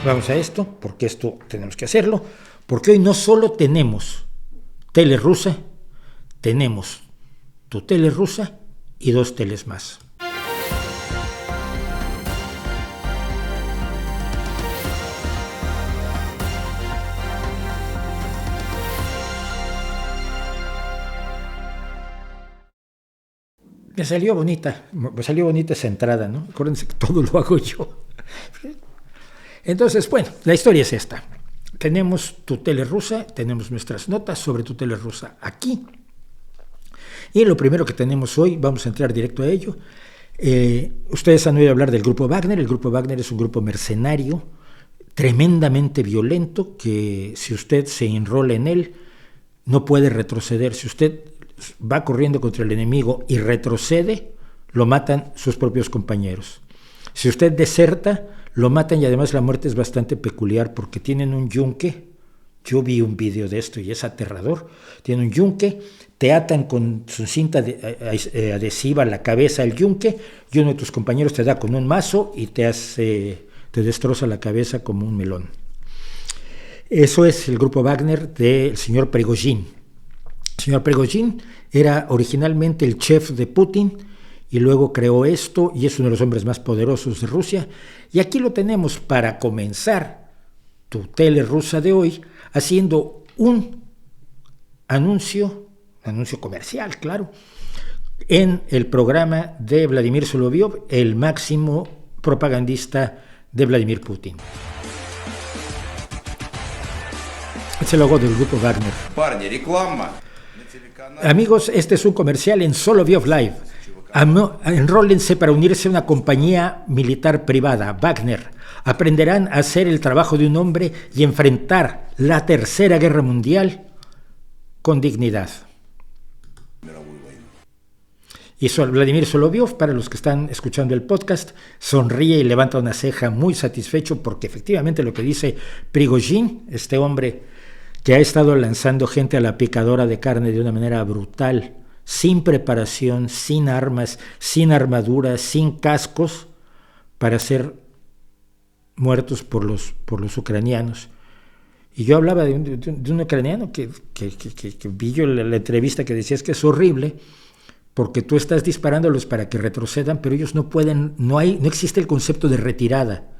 Vamos a esto, porque esto tenemos que hacerlo, porque hoy no solo tenemos tele rusa, tenemos tu tele rusa y 2 teles más. Me salió bonita esa entrada, ¿no? Acuérdense que todo lo hago yo. Entonces, bueno, la historia es esta. Tenemos tu tele rusa, tenemos nuestras notas sobre tu tele rusa aquí. Y lo primero que tenemos hoy, vamos a entrar directo a ello. Ustedes han oído hablar del Grupo Wagner. El Grupo Wagner es un grupo mercenario tremendamente violento que si usted se enrola en él, no puede retroceder. Si usted va corriendo contra el enemigo y retrocede, lo matan sus propios compañeros. Si usted deserta, lo matan y además la muerte es bastante peculiar porque tienen un yunque. Yo vi un video de esto y es aterrador. Tienen un yunque, te atan con su cinta adhesiva a la cabeza al yunque y uno de tus compañeros te da con un mazo y te destroza la cabeza como un melón. Eso es el Grupo Wagner del señor Prigozhin. El señor Prigozhin era originalmente el chef de Putin y luego creó esto y es uno de los hombres más poderosos de Rusia. Y aquí lo tenemos para comenzar tu tele rusa de hoy, haciendo un anuncio comercial, claro, en el programa de Vladimir Solovyov, el máximo propagandista de Vladimir Putin. Es el logo del Grupo Wagner. Парни, реклама. Amigos, este es un comercial en Solovyov Live. Enrólense para unirse a una compañía militar privada, Wagner. Aprenderán a hacer el trabajo de un hombre y enfrentar la Tercera Guerra Mundial con dignidad. Y Vladimir Solovyov, para los que están escuchando el podcast, sonríe y levanta una ceja muy satisfecho porque efectivamente lo que dice Prigozhin, este hombre que ha estado lanzando gente a la picadora de carne de una manera brutal, sin preparación, sin armas, sin armadura, sin cascos, para ser muertos por los ucranianos. Y yo hablaba de un ucraniano que vi yo la entrevista que decía es que es horrible porque tú estás disparándolos para que retrocedan, pero ellos no pueden, no existe el concepto de retirada.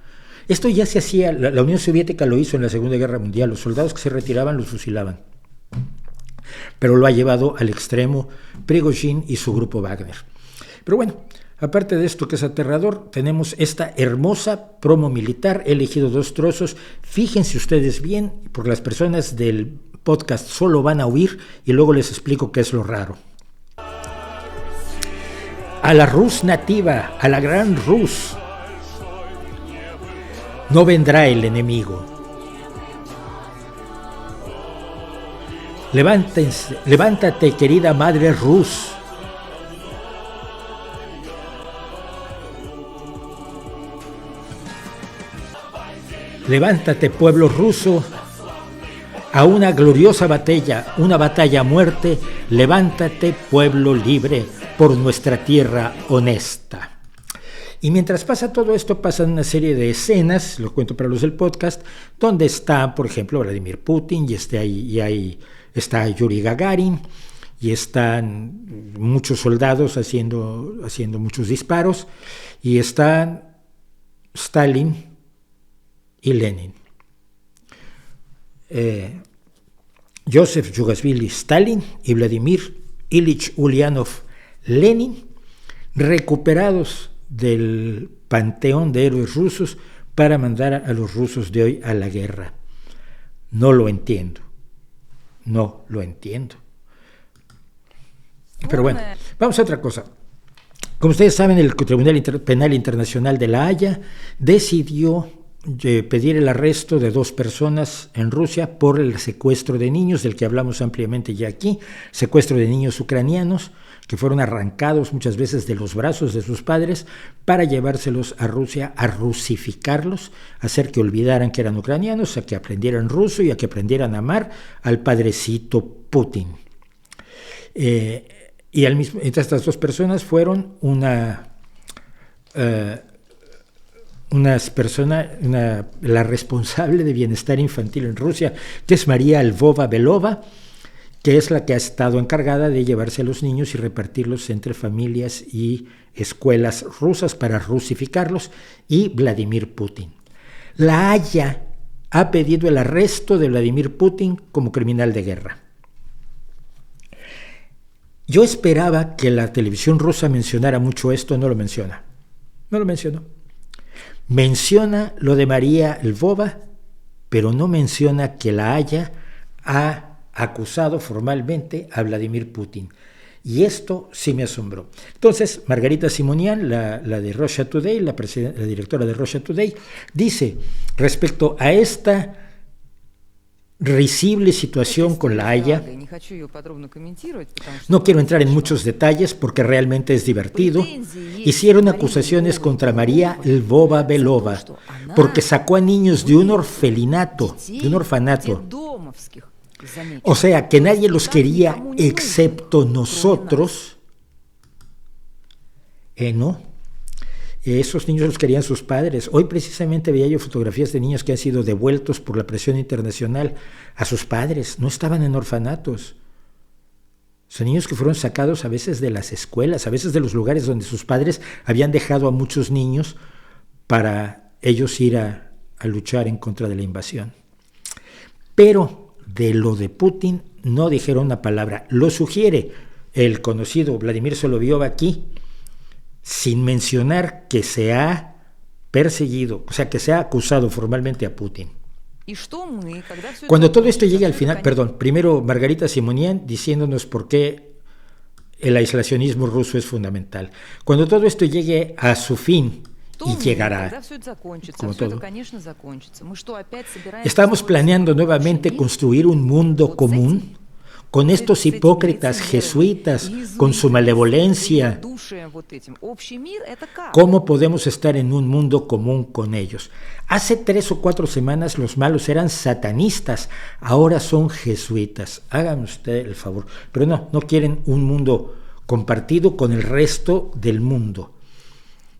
Esto ya se hacía, la Unión Soviética lo hizo en la Segunda Guerra Mundial, los soldados que se retiraban los fusilaban. Pero lo ha llevado al extremo Prigozhin y su Grupo Wagner. Pero bueno, aparte de esto que es aterrador, tenemos esta hermosa promo militar. He elegido 2 trozos. Fíjense ustedes bien, porque las personas del podcast solo van a oír y luego les explico qué es lo raro. A la Rus nativa, a la gran Rus, no vendrá el enemigo. Levántate, querida madre Rus. Levántate, pueblo ruso, a una gloriosa batalla, una batalla a muerte. Levántate, pueblo libre, por nuestra tierra honesta. Y mientras pasa todo esto, pasan una serie de escenas, lo cuento para los del podcast, donde está, por ejemplo, Vladimir Putin, y está Yuri Gagarin, y están muchos soldados haciendo muchos disparos, y están Stalin y Lenin. Joseph Yugasvili Stalin y Vladimir Ilich Ulyanov Lenin, recuperados del panteón de héroes rusos para mandar a los rusos de hoy a la guerra. No lo entiendo. Pero bueno, vamos a otra cosa. Como ustedes saben, el Tribunal Penal Internacional de La Haya decidió pedir el arresto de 2 personas en Rusia por el secuestro de niños, del que hablamos ampliamente ya aquí, secuestro de niños ucranianos que fueron arrancados muchas veces de los brazos de sus padres para llevárselos a Rusia, a rusificarlos, hacer que olvidaran que eran ucranianos, a que aprendieran ruso y a que aprendieran a amar al padrecito Putin. Y entre estas 2 personas fueron una la responsable de bienestar infantil en Rusia, que es María Lvova-Belova, que es la que ha estado encargada de llevarse a los niños y repartirlos entre familias y escuelas rusas para rusificarlos, y Vladimir Putin. La Haya ha pedido el arresto de Vladimir Putin como criminal de guerra. Yo esperaba que la televisión rusa mencionara mucho esto, no lo menciona. No lo mencionó. Menciona lo de María Lvova, pero no menciona que la Haya ha acusado formalmente a Vladimir Putin. Y esto sí me asombró. Entonces, Margarita Simonian, la de Russia Today, la directora de Russia Today, dice respecto a esta risible situación con la Haya, no quiero entrar en muchos detalles porque realmente es divertido, hicieron acusaciones contra María Lvova-Belova porque sacó a niños de un orfanato, o sea, que nadie los quería excepto nosotros. No, esos niños los querían sus padres. Hoy precisamente veía yo fotografías de niños que han sido devueltos por la presión internacional a sus padres. No estaban en orfanatos. Son niños que fueron sacados a veces de las escuelas, a veces de los lugares donde sus padres habían dejado a muchos niños para ellos ir a luchar en contra de la invasión. Pero de lo de Putin no dijeron una palabra. Lo sugiere el conocido Vladimir Solovyov aquí, sin mencionar que se ha perseguido, o sea, que se ha acusado formalmente a Putin. Cuando todo esto llegue al final, primero Margarita Simonian diciéndonos por qué el aislacionismo ruso es fundamental. Cuando todo esto llegue a su fin, y llegará, como todo, estamos planeando nuevamente construir un mundo común con estos hipócritas jesuitas, con su malevolencia. ¿Cómo podemos estar en un mundo común con ellos? Hace 3 o 4 semanas los malos eran satanistas, ahora son jesuitas. Háganme usted el favor. Pero no quieren un mundo compartido con el resto del mundo.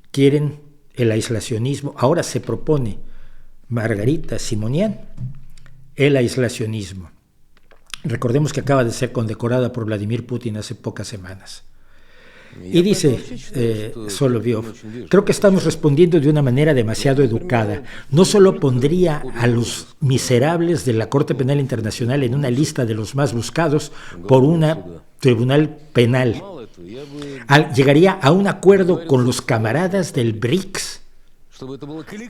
Quieren el aislacionismo. Ahora se propone Margarita Simonian el aislacionismo. Recordemos que acaba de ser condecorada por Vladimir Putin hace pocas semanas. Y dice Solovyov, creo que estamos respondiendo de una manera demasiado educada. No solo pondría a los miserables de la Corte Penal Internacional en una lista de los más buscados por un tribunal penal, llegaría a un acuerdo con los camaradas del BRICS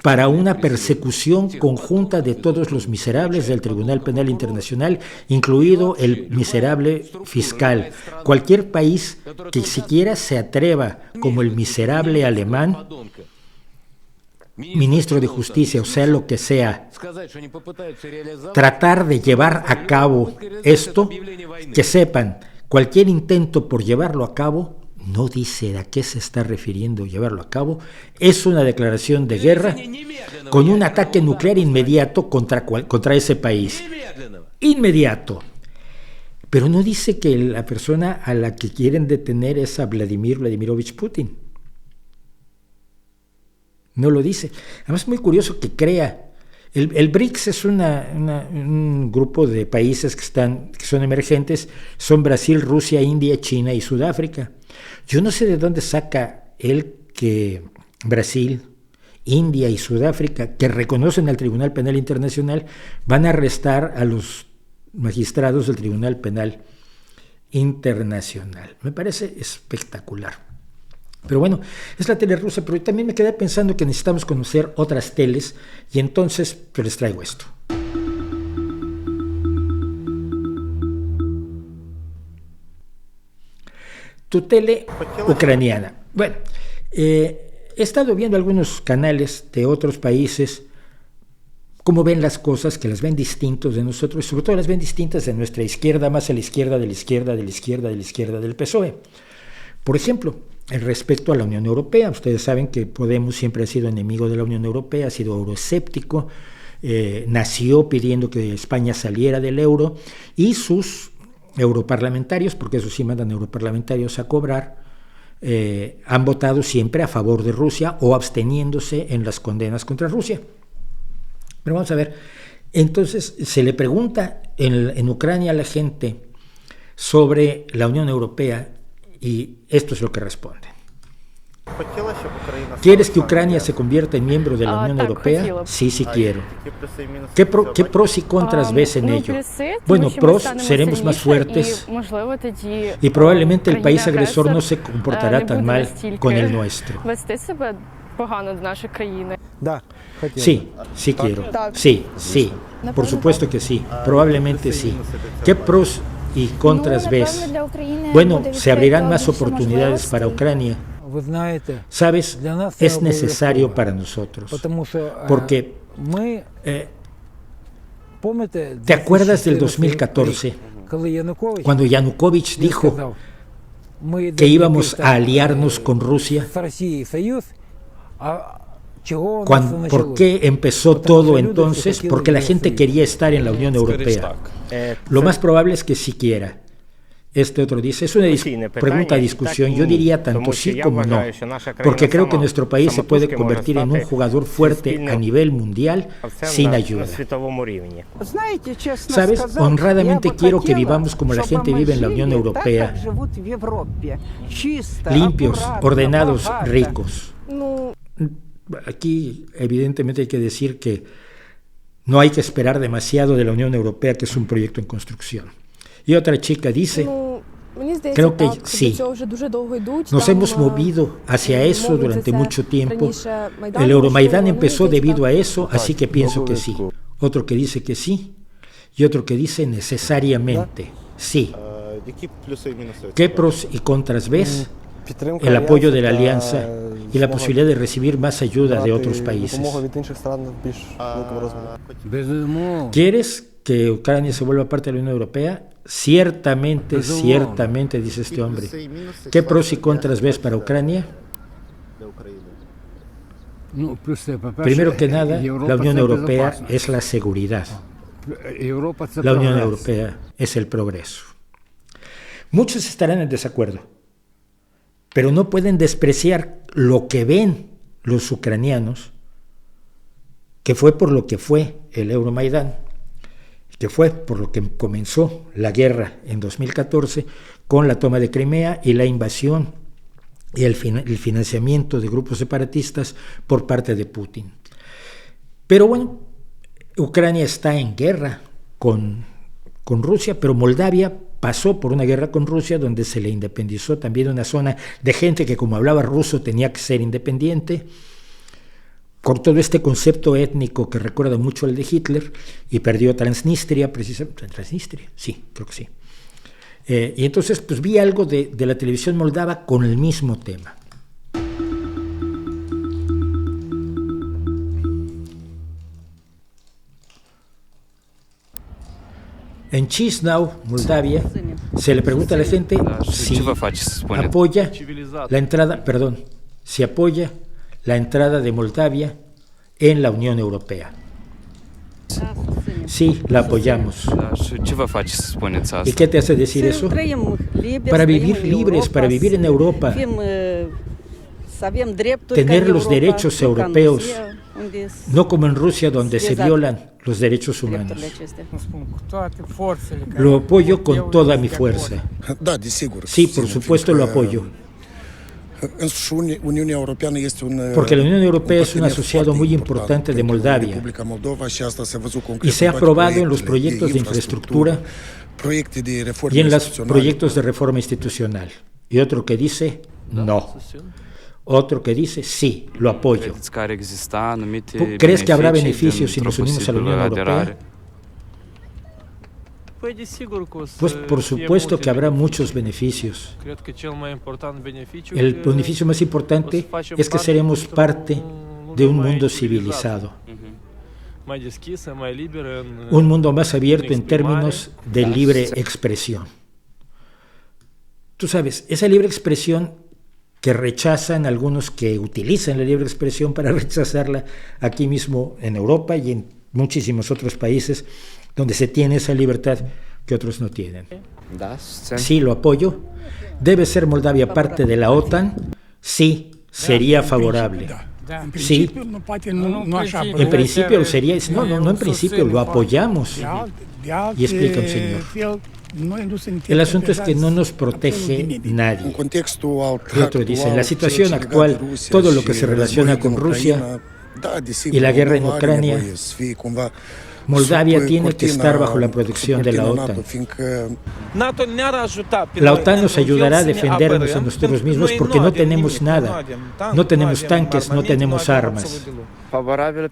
para una persecución conjunta de todos los miserables del Tribunal Penal Internacional, incluido el miserable fiscal. Cualquier país que siquiera se atreva, como el miserable alemán, ministro de Justicia, o sea, lo que sea, tratar de llevar a cabo esto, que sepan, cualquier intento por llevarlo a cabo, no dice a qué se está refiriendo llevarlo a cabo, es una declaración de guerra con un ataque nuclear inmediato contra ese país. Inmediato. Pero no dice que la persona a la que quieren detener es a Vladimir Vladimirovich Putin. No lo dice. Además es muy curioso que crea. El BRICS es un grupo de países que son emergentes, son Brasil, Rusia, India, China y Sudáfrica. Yo no sé de dónde saca él que Brasil, India y Sudáfrica, que reconocen al Tribunal Penal Internacional, van a arrestar a los magistrados del Tribunal Penal Internacional. Me parece espectacular. Pero bueno, es la tele rusa, pero también me quedé pensando que necesitamos conocer otras teles y entonces les traigo esto. Tu tele ucraniana. Bueno, he estado viendo algunos canales de otros países, cómo ven las cosas, que las ven distintos de nosotros, y sobre todo las ven distintas de nuestra izquierda, más a la izquierda, de la izquierda, de la izquierda, de la izquierda del PSOE. Por ejemplo, respecto a la Unión Europea, ustedes saben que Podemos siempre ha sido enemigo de la Unión Europea, ha sido euroescéptico, nació pidiendo que España saliera del euro, y sus europarlamentarios, porque eso sí mandan europarlamentarios a cobrar, han votado siempre a favor de Rusia o absteniéndose en las condenas contra Rusia. Pero vamos a ver, entonces se le pregunta en Ucrania a la gente sobre la Unión Europea y esto es lo que responde. ¿Quieres que Ucrania se convierta en miembro de la Unión Europea? Sí, sí quiero. ¿Qué pros y contras ves en ello? Bueno, pros, seremos más fuertes y probablemente el país agresor no se comportará tan mal con el nuestro. Sí, sí quiero. Sí, sí. Por supuesto que sí. Probablemente sí. ¿Qué pros y contras ves? Bueno, se abrirán más oportunidades para Ucrania. ¿Sabes? Es necesario para nosotros. Porque ¿te acuerdas del 2014? Cuando Yanukovych dijo que íbamos a aliarnos con Rusia. ¿Por qué empezó todo entonces? Porque la gente quería estar en la Unión Europea. Lo más probable es que sí quiera. Este otro dice, es una pregunta a discusión, yo diría tanto sí como no, porque creo que nuestro país se puede convertir en un jugador fuerte a nivel mundial sin ayuda. ¿Sabes? Honradamente quiero que vivamos como la gente vive en la Unión Europea, limpios, ordenados, ricos. Aquí evidentemente hay que decir que no hay que esperar demasiado de la Unión Europea, que es un proyecto en construcción. Y otra chica dice, creo que sí, nos hemos movido hacia eso durante mucho tiempo. El Euromaidán empezó debido a eso, así que pienso que sí. Otro que dice que sí y otro que dice necesariamente sí. ¿Qué pros y contras ves? El apoyo de la alianza y la posibilidad de recibir más ayuda de otros países. ¿Quieres que Ucrania se vuelva parte de la Unión Europea? Ciertamente, ciertamente, dice este hombre. ¿Qué pros y contras ves para Ucrania? Primero que nada, la Unión Europea es la seguridad. La Unión Europea es el progreso. Muchos estarán en desacuerdo, pero no pueden despreciar lo que ven los ucranianos, que fue por lo que fue el Euromaidán, que fue por lo que comenzó la guerra en 2014 con la toma de Crimea y la invasión y el financiamiento de grupos separatistas por parte de Putin. Pero bueno, Ucrania está en guerra con Rusia, pero Moldavia pasó por una guerra con Rusia donde se le independizó también una zona de gente que como hablaba ruso tenía que ser independiente, con todo este concepto étnico que recuerda mucho al de Hitler, y perdió Transnistria, precisamente. ¿Transnistria? Sí, creo que sí. Y entonces pues vi algo de la televisión moldava con el mismo tema. En Chisinau, Moldavia, se le pregunta a la gente si apoya la entrada, si apoya la entrada de Moldavia en la Unión Europea. Sí, la apoyamos. ¿Y qué te hace decir eso? Para vivir libres, para vivir en Europa, tener los derechos europeos, no como en Rusia donde se violan los derechos humanos. Lo apoyo con toda mi fuerza. Sí, por supuesto lo apoyo. Porque la Unión Europea es un asociado muy importante de Moldavia y se ha aprobado en los proyectos de infraestructura y en los proyectos de reforma institucional. Y otro que dice no. Otro que dice sí, lo apoyo. ¿Crees que habrá beneficios si nos unimos a la Unión Europea? Pues por supuesto que habrá muchos beneficios. El beneficio más importante es que seremos parte de un mundo civilizado. Un mundo más abierto en términos de libre expresión. Tú sabes, esa libre expresión que rechazan algunos que utilizan la libre expresión para rechazarla aquí mismo en Europa y en muchísimos otros países donde se tiene esa libertad, que otros no tienen. Sí, lo apoyo. ¿Debe ser Moldavia parte de la OTAN? Sí, sería favorable. Sí, en principio sería, no en principio, lo apoyamos. Y explica un señor. El asunto es que no nos protege nadie. Y otro dice, en la situación actual, todo lo que se relaciona con Rusia y la guerra en Ucrania, Moldavia tiene que estar bajo la protección de la OTAN. La OTAN nos ayudará a defendernos a nosotros mismos porque no tenemos nada. No tenemos tanques, no tenemos armas. Favorable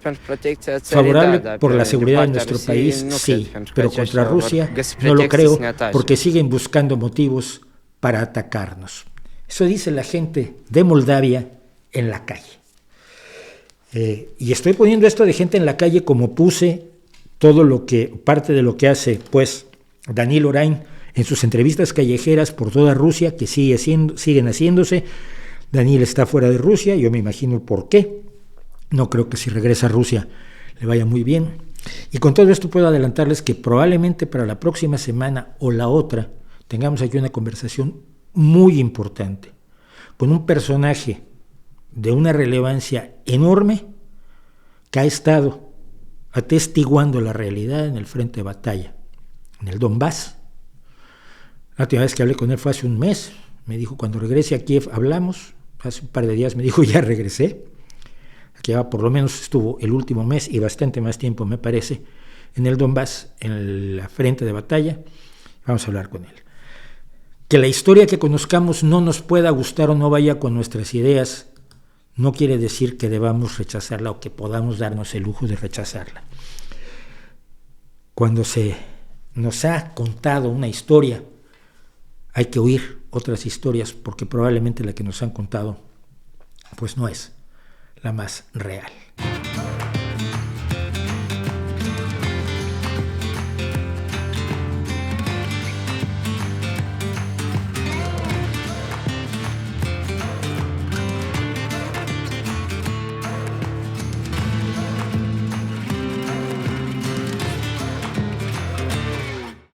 por la seguridad de nuestro país, sí, pero contra Rusia no lo creo porque siguen buscando motivos para atacarnos. Eso dice la gente de Moldavia en la calle. Y estoy poniendo esto de gente en la calle como puse parte de lo que hace pues Daniel Orain en sus entrevistas callejeras por toda Rusia, que siguen haciéndose. Daniel está fuera de Rusia, yo me imagino el por qué. No creo que si regresa a Rusia le vaya muy bien. Y con todo esto puedo adelantarles que probablemente para la próxima semana o la otra tengamos aquí una conversación muy importante con un personaje de una relevancia enorme que ha estado atestiguando la realidad en el frente de batalla, en el Donbass. La última vez que hablé con él fue hace un mes. Me dijo, cuando regrese a Kiev hablamos. Hace un par de días me dijo, ya regresé. Aquí por lo menos estuvo el último mes y bastante más tiempo, me parece, en el Donbass, en la frente de batalla. Vamos a hablar con él. Que la historia que conozcamos no nos pueda gustar o no vaya con nuestras ideas, no quiere decir que debamos rechazarla o que podamos darnos el lujo de rechazarla. Cuando se nos ha contado una historia, hay que oír otras historias porque probablemente la que nos han contado pues no es la más real.